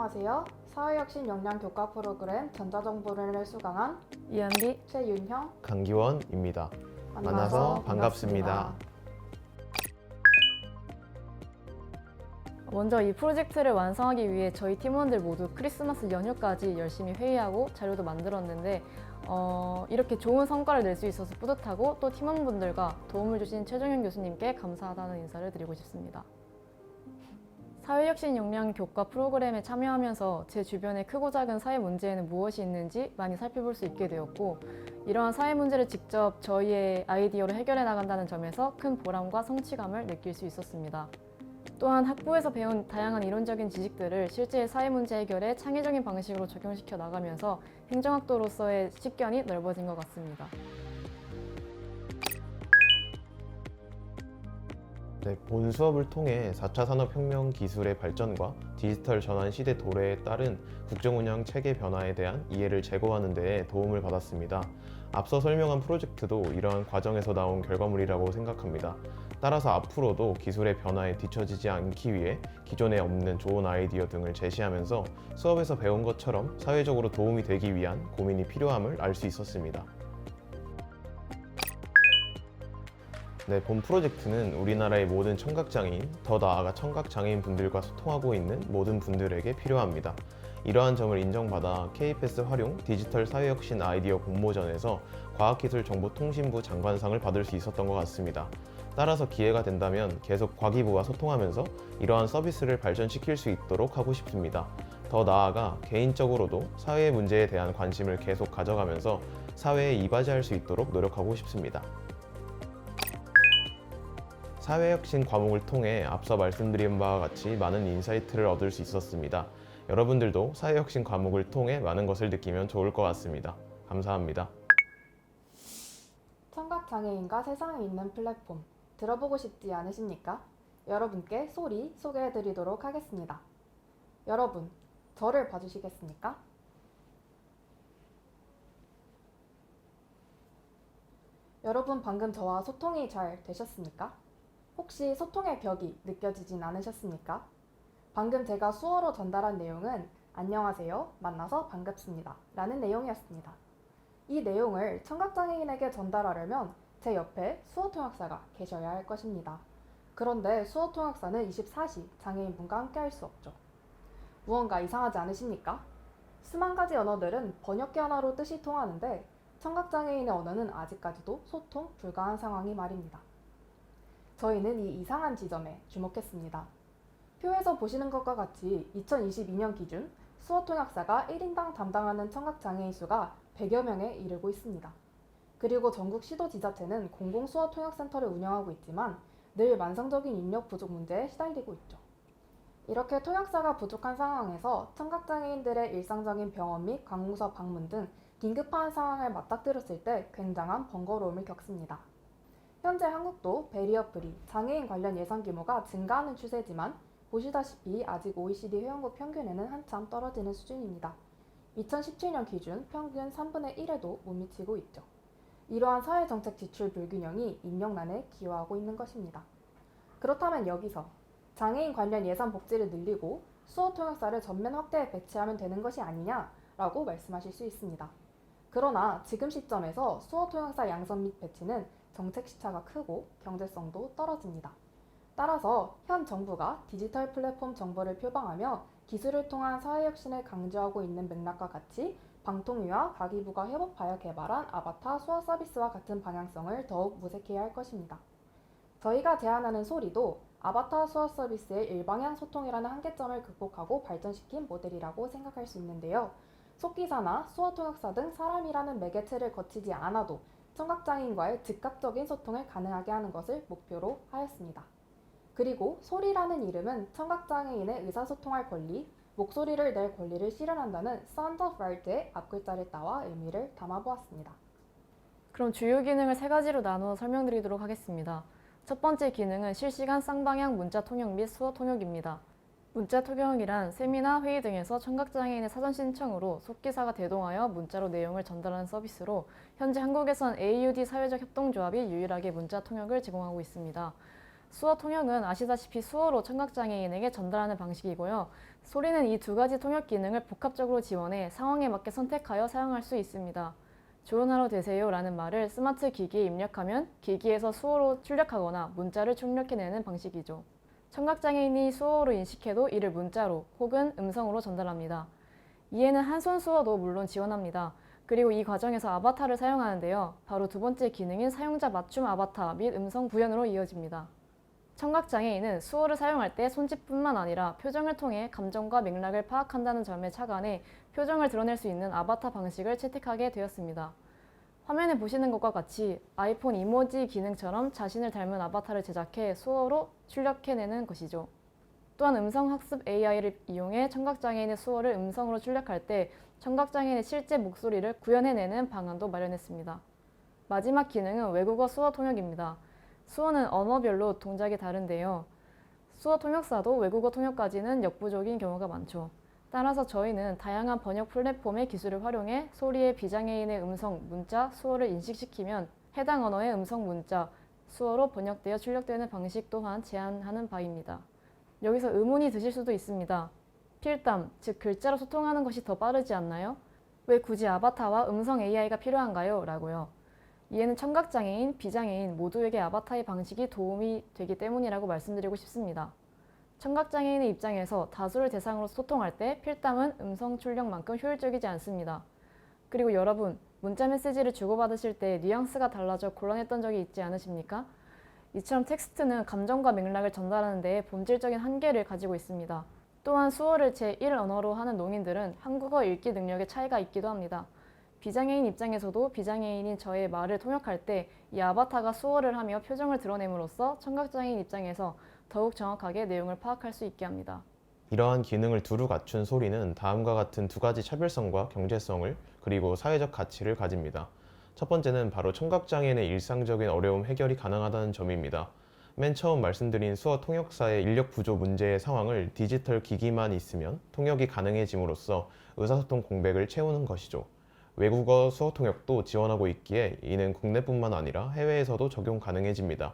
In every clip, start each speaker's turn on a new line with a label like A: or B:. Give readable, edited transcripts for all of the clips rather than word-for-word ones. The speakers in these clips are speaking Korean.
A: 안녕하세요. 사회혁신 역량 교과 프로그램 전자정보를 수강한
B: 이한비,
A: 최윤형,
C: 강기원입니다. 만나서 반갑습니다.
B: 먼저 이 프로젝트를 완성하기 위해 저희 팀원들 모두 크리스마스 연휴까지 열심히 회의하고 자료도 만들었는데 이렇게 좋은 성과를 낼 수 있어서 뿌듯하고 또 팀원분들과 도움을 주신 최정현 교수님께 감사하다는 인사를 드리고 싶습니다. 사회혁신 역량 교과 프로그램에 참여하면서 제 주변의 크고 작은 사회 문제에는 무엇이 있는지 많이 살펴볼 수 있게 되었고, 이러한 사회 문제를 직접 저희의 아이디어로 해결해 나간다는 점에서 큰 보람과 성취감을 느낄 수 있었습니다. 또한 학부에서 배운 다양한 이론적인 지식들을 실제 사회 문제 해결에 창의적인 방식으로 적용시켜 나가면서 행정학도로서의 식견이 넓어진 것 같습니다.
C: 네, 본 수업을 통해 4차 산업혁명 기술의 발전과 디지털 전환 시대 도래에 따른 국정운영 체계 변화에 대한 이해를 제고하는 데 도움을 받았습니다. 앞서 설명한 프로젝트도 이러한 과정에서 나온 결과물이라고 생각합니다. 따라서 앞으로도 기술의 변화에 뒤처지지 않기 위해 기존에 없는 좋은 아이디어 등을 제시하면서 수업에서 배운 것처럼 사회적으로 도움이 되기 위한 고민이 필요함을 알 수 있었습니다. 네, 본 프로젝트는 우리나라의 모든 청각장애인, 더 나아가 청각장애인 분들과 소통하고 있는 모든 분들에게 필요합니다. 이러한 점을 인정받아 KPS 활용 디지털 사회혁신 아이디어 공모전에서 과학기술정보통신부 장관상을 받을 수 있었던 것 같습니다. 따라서 기회가 된다면 계속 과기부와 소통하면서 이러한 서비스를 발전시킬 수 있도록 하고 싶습니다. 더 나아가 개인적으로도 사회 문제에 대한 관심을 계속 가져가면서 사회에 이바지할 수 있도록 노력하고 싶습니다. 사회혁신 과목을 통해 앞서 말씀드린 바와 같이 많은 인사이트를 얻을 수 있었습니다. 여러분들도 사회혁신 과목을 통해 많은 것을 느끼면 좋을 것 같습니다. 감사합니다.
A: 청각장애인과 세상에 있는 플랫폼 들어보고 싶지 않으십니까? 여러분께 소리 소개해드리도록 하겠습니다. 여러분, 저를 봐주시겠습니까? 여러분 방금 저와 소통이 잘 되셨습니까? 혹시 소통의 벽이 느껴지진 않으셨습니까? 방금 제가 수어로 전달한 내용은 안녕하세요, 만나서 반갑습니다 라는 내용이었습니다. 이 내용을 청각장애인에게 전달하려면 제 옆에 수어통역사가 계셔야 할 것입니다. 그런데 수어통역사는 24시 장애인분과 함께 할 수 없죠. 무언가 이상하지 않으십니까? 수만 가지 언어들은 번역기 하나로 뜻이 통하는데 청각장애인의 언어는 아직까지도 소통 불가한 상황이 말입니다. 저희는 이 이상한 지점에 주목했습니다. 표에서 보시는 것과 같이 2022년 기준 수어통역사가 1인당 담당하는 청각장애인 수가 100여 명에 이르고 있습니다. 그리고 전국 시도지자체는 공공수어통역센터를 운영하고 있지만 늘 만성적인 인력 부족 문제에 시달리고 있죠. 이렇게 통역사가 부족한 상황에서 청각장애인들의 일상적인 병원 및 관공서 방문 등 긴급한 상황을 맞닥뜨렸을 때 굉장한 번거로움을 겪습니다. 현재 한국도 베리어 프리, 장애인 관련 예산 규모가 증가하는 추세지만 보시다시피 아직 OECD 회원국 평균에는 한참 떨어지는 수준입니다. 2017년 기준 평균 3분의 1에도 못 미치고 있죠. 이러한 사회정책 지출 불균형이 인력난에 기여하고 있는 것입니다. 그렇다면 여기서 장애인 관련 예산 복지를 늘리고 수어통역사를 전면 확대해 배치하면 되는 것이 아니냐라고 말씀하실 수 있습니다. 그러나 지금 시점에서 수어통역사 양성 및 배치는 정책 시차가 크고 경제성도 떨어집니다. 따라서 현 정부가 디지털 플랫폼 정보를 표방하며 기술을 통한 사회혁신을 강조하고 있는 맥락과 같이 방통위와 과기부가 협업하여 개발한 아바타 수어 서비스와 같은 방향성을 더욱 모색해야 할 것입니다. 저희가 제안하는 소리도 아바타 수어 서비스의 일방향 소통이라는 한계점을 극복하고 발전시킨 모델이라고 생각할 수 있는데요. 속기사나 수어통역사 등 사람이라는 매개체를 거치지 않아도 청각장애인과의 즉각적인 소통을 가능하게 하는 것을 목표로 하였습니다. 그리고 소리라는 이름은 청각장애인의 의사소통할 권리, 목소리를 낼 권리를 실현한다는 Sound of Right의 앞글자를 따와 의미를 담아보았습니다.
B: 그럼 주요 기능을 세 가지로 나누어 설명드리도록 하겠습니다. 첫 번째 기능은 실시간 쌍방향 문자 통역 및 수어 통역입니다. 문자 통역이란 세미나 회의 등에서 청각장애인의 사전 신청으로 속기사가 대동하여 문자로 내용을 전달하는 서비스로 현재 한국에선 AUD 사회적 협동조합이 유일하게 문자 통역을 제공하고 있습니다. 수어 통역은 아시다시피 수어로 청각장애인에게 전달하는 방식이고요. 소리는 이 두 가지 통역 기능을 복합적으로 지원해 상황에 맞게 선택하여 사용할 수 있습니다. 좋은 하루 되세요 라는 말을 스마트 기기에 입력하면 기기에서 수어로 출력하거나 문자를 출력해내는 방식이죠. 청각장애인이 수어로 인식해도 이를 문자로 혹은 음성으로 전달합니다. 이에는 한손 수어도 물론 지원합니다. 그리고 이 과정에서 아바타를 사용하는데요. 바로 두 번째 기능인 사용자 맞춤 아바타 및 음성 구현으로 이어집니다. 청각장애인은 수어를 사용할 때 손짓뿐만 아니라 표정을 통해 감정과 맥락을 파악한다는 점에 착안해 표정을 드러낼 수 있는 아바타 방식을 채택하게 되었습니다. 화면에 보시는 것과 같이 아이폰 이모지 기능처럼 자신을 닮은 아바타를 제작해 수어로 출력해내는 것이죠. 또한 음성학습 AI를 이용해 청각장애인의 수어를 음성으로 출력할 때 청각장애인의 실제 목소리를 구현해내는 방안도 마련했습니다. 마지막 기능은 외국어 수어 통역입니다. 수어는 언어별로 동작이 다른데요. 수어 통역사도 외국어 통역까지는 역부족인 경우가 많죠. 따라서 저희는 다양한 번역 플랫폼의 기술을 활용해 소리의 비장애인의 음성, 문자, 수어를 인식시키면 해당 언어의 음성, 문자, 수어로 번역되어 출력되는 방식 또한 제안하는 바입니다. 여기서 의문이 드실 수도 있습니다. 필담, 즉 글자로 소통하는 것이 더 빠르지 않나요? 왜 굳이 아바타와 음성 AI가 필요한가요? 라고요. 이에는 청각장애인, 비장애인 모두에게 아바타의 방식이 도움이 되기 때문이라고 말씀드리고 싶습니다. 청각장애인의 입장에서 다수를 대상으로 소통할 때 필담은 음성 출력만큼 효율적이지 않습니다. 그리고 여러분, 문자 메시지를 주고받으실 때 뉘앙스가 달라져 곤란했던 적이 있지 않으십니까? 이처럼 텍스트는 감정과 맥락을 전달하는 데 본질적인 한계를 가지고 있습니다. 또한 수어를 제1언어로 하는 농인들은 한국어 읽기 능력의 차이가 있기도 합니다. 비장애인 입장에서도 비장애인인 저의 말을 통역할 때 이 아바타가 수어를 하며 표정을 드러냄으로써 청각장애인 입장에서 더욱 정확하게 내용을 파악할 수 있게 합니다.
C: 이러한 기능을 두루 갖춘 소리는 다음과 같은 두 가지 차별성과 경제성을 그리고 사회적 가치를 가집니다. 첫 번째는 바로 청각장애인의 일상적인 어려움 해결이 가능하다는 점입니다. 맨 처음 말씀드린 수어 통역사의 인력 부족 문제의 상황을 디지털 기기만 있으면 통역이 가능해짐으로써 의사소통 공백을 채우는 것이죠. 외국어 수어 통역도 지원하고 있기에 이는 국내뿐만 아니라 해외에서도 적용 가능해집니다.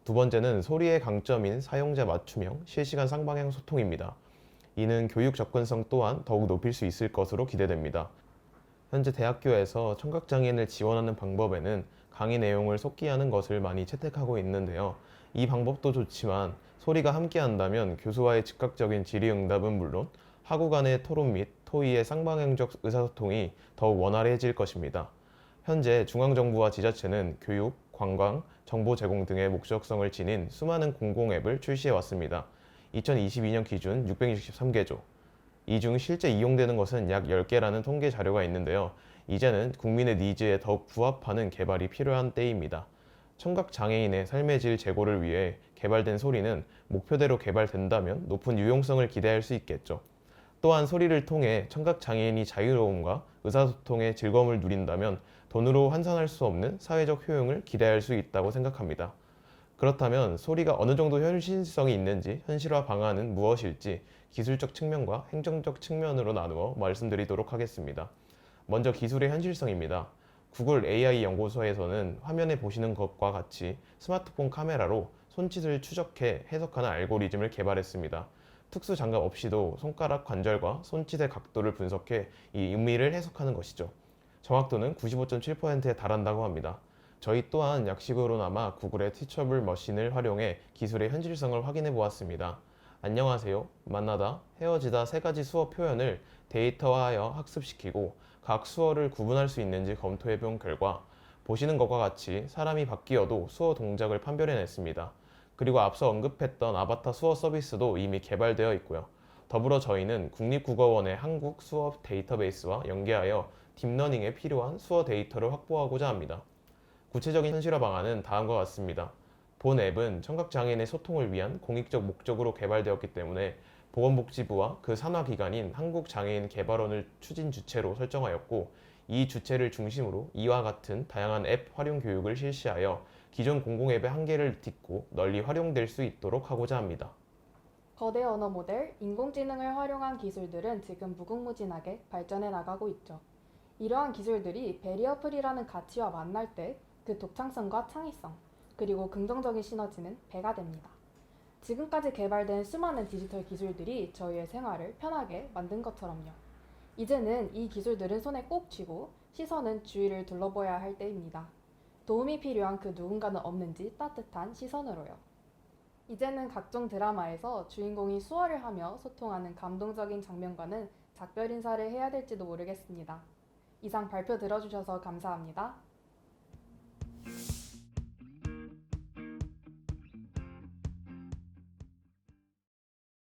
C: 두 번째는 소리의 강점인 사용자 맞춤형 실시간 쌍방향 소통입니다. 이는 교육 접근성 또한 더욱 높일 수 있을 것으로 기대됩니다. 현재 대학교에서 청각장애인을 지원하는 방법에는 강의 내용을 속기하는 것을 많이 채택하고 있는데요. 이 방법도 좋지만 소리가 함께한다면 교수와의 즉각적인 질의응답은 물론 학우 간의 토론 및 토의의 쌍방향적 의사소통이 더욱 원활해질 것입니다. 현재 중앙정부와 지자체는 교육, 관광, 정보 제공 등의 목적성을 지닌 수많은 공공 앱을 출시해 왔습니다. 2022년 기준 663개조. 이 중 실제 이용되는 것은 약 10개라는 통계 자료가 있는데요. 이제는 국민의 니즈에 더욱 부합하는 개발이 필요한 때입니다. 청각장애인의 삶의 질 제고를 위해 개발된 소리는 목표대로 개발된다면 높은 유용성을 기대할 수 있겠죠. 또한 소리를 통해 청각장애인이 자유로움과 의사소통의 즐거움을 누린다면 돈으로 환산할 수 없는 사회적 효용을 기대할 수 있다고 생각합니다. 그렇다면 소리가 어느 정도 현실성이 있는지, 현실화 방안은 무엇일지 기술적 측면과 행정적 측면으로 나누어 말씀드리도록 하겠습니다. 먼저 기술의 현실성입니다. 구글 AI 연구소에서는 화면에 보시는 것과 같이 스마트폰 카메라로 손짓을 추적해 해석하는 알고리즘을 개발했습니다. 특수 장갑 없이도 손가락 관절과 손짓의 각도를 분석해 이 의미를 해석하는 것이죠. 정확도는 95.7%에 달한다고 합니다. 저희 또한 약식으로나마 구글의 티처블 머신을 활용해 기술의 현실성을 확인해 보았습니다. 안녕하세요. 만나다, 헤어지다 세 가지 수어 표현을 데이터화하여 학습시키고 각 수어를 구분할 수 있는지 검토해 본 결과 보시는 것과 같이 사람이 바뀌어도 수어 동작을 판별해냈습니다. 그리고 앞서 언급했던 아바타 수어 서비스도 이미 개발되어 있고요. 더불어 저희는 국립국어원의 한국 수어 데이터베이스와 연계하여 딥러닝에 필요한 수어 데이터를 확보하고자 합니다. 구체적인 현실화 방안은 다음과 같습니다. 본 앱은 청각장애인의 소통을 위한 공익적 목적으로 개발되었기 때문에 보건복지부와 그 산하기관인 한국장애인개발원을 추진 주체로 설정하였고 이 주체를 중심으로 이와 같은 다양한 앱 활용 교육을 실시하여 기존 공공앱의 한계를 딛고 널리 활용될 수 있도록 하고자 합니다.
A: 거대 언어 모델, 인공지능을 활용한 기술들은 지금 무궁무진하게 발전해 나가고 있죠. 이러한 기술들이 베리어 프리라는 가치와 만날 때 그 독창성과 창의성, 그리고 긍정적인 시너지는 배가 됩니다. 지금까지 개발된 수많은 디지털 기술들이 저희의 생활을 편하게 만든 것처럼요. 이제는 이 기술들은 손에 꼭 쥐고 시선은 주위를 둘러봐야 할 때입니다. 도움이 필요한 그 누군가는 없는지 따뜻한 시선으로요. 이제는 각종 드라마에서 주인공이 수어를 하며 소통하는 감동적인 장면과는 작별 인사를 해야 될지도 모르겠습니다. 이상 발표 들어주셔서 감사합니다.